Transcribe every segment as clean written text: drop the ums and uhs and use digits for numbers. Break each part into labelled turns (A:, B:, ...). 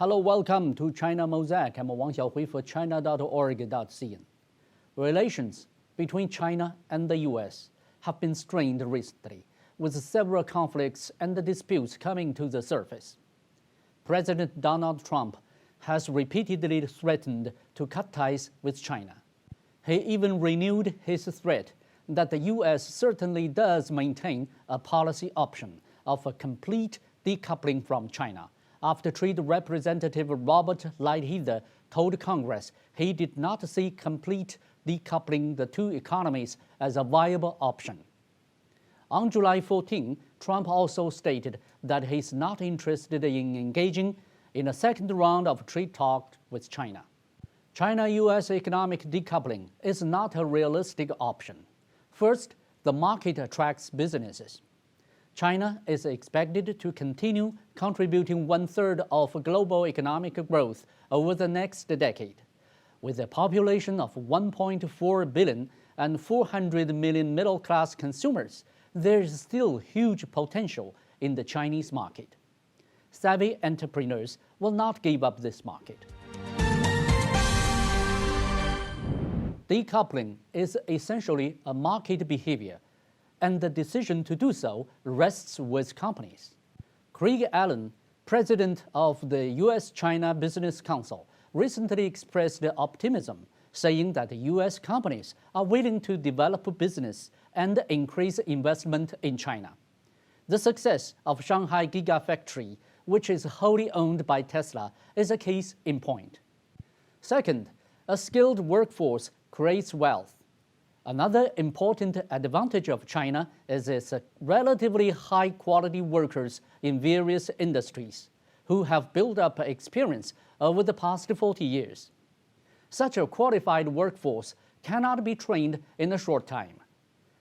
A: Hello, welcome to China Mosaic. I'm Wang Xiaohui for China.org.cn. Relations between China and the U.S. have been strained recently, with several conflicts and disputes coming to the surface. President Donald Trump has repeatedly threatened to cut ties with China. He even renewed his threat that the U.S. certainly does maintain a policy option of a complete decoupling from China, after Trade Representative Robert Lighthizer told Congress he did not see complete decoupling the two economies as a viable option. On July 14, Trump also stated that he's not interested in engaging in a second round of trade talks with China. China-U.S. economic decoupling is not a realistic option. First, the market attracts businesses. China is expected to continue contributing 1/3 of global economic growth over the next decade. With a population of 1.4 billion and 400 million middle-class consumers, there is still huge potential in the Chinese market. Savvy entrepreneurs will not give up this market. Decoupling is essentially a market behavior, and the decision to do so rests with companies. Craig Allen, president of the U.S.-China Business Council, recently expressed optimism, saying that U.S. companies are willing to develop business and increase investment in China. The success of Shanghai Gigafactory, which is wholly owned by Tesla, is a case in point. Second, a skilled workforce creates wealth. Another important advantage of China is its relatively high-quality workers in various industries who have built up experience over the past 40 years. Such a qualified workforce cannot be trained in a short time.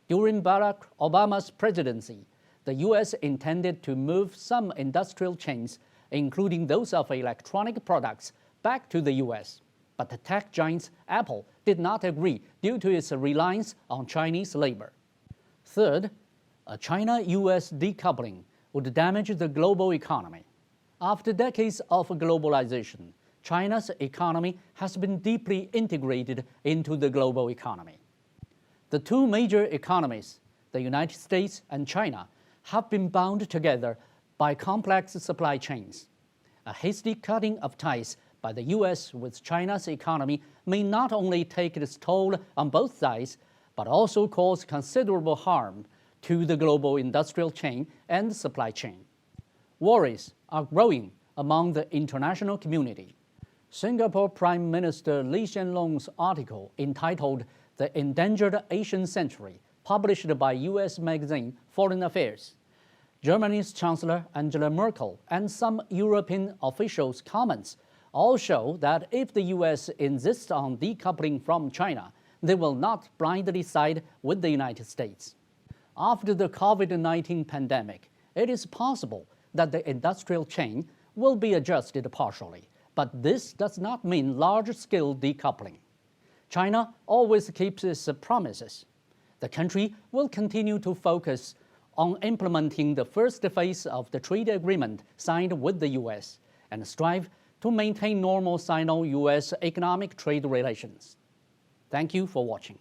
A: During Barack Obama's presidency, the U.S. intended to move some industrial chains, including those of electronic products, back to the U.S. But the tech giant Apple did not agree due to its reliance on Chinese labor. Third, a China-U.S. decoupling would damage the global economy. After decades of globalization, China's economy has been deeply integrated into the global economy. The two major economies, the United States and China, have been bound together by complex supply chains. A hasty cutting of ties by the U.S. with China's economy may not only take its toll on both sides, but also cause considerable harm to the global industrial chain and supply chain. Worries are growing among the international community. Singapore Prime Minister Lee Hsien Loong's article entitled "The Endangered Asian Century," published by U.S. magazine Foreign Affairs. Germany's Chancellor Angela Merkel and some European officials' comments all show that if the U.S. insists on decoupling from China, they will not blindly side with the United States. After the COVID-19 pandemic, it is possible that the industrial chain will be adjusted partially, but this does not mean large-scale decoupling. China always keeps its promises. The country will continue to focus on implementing the first phase of the trade agreement signed with the U.S. and strive to maintain normal Sino-U.S. economic trade relations. Thank you for watching.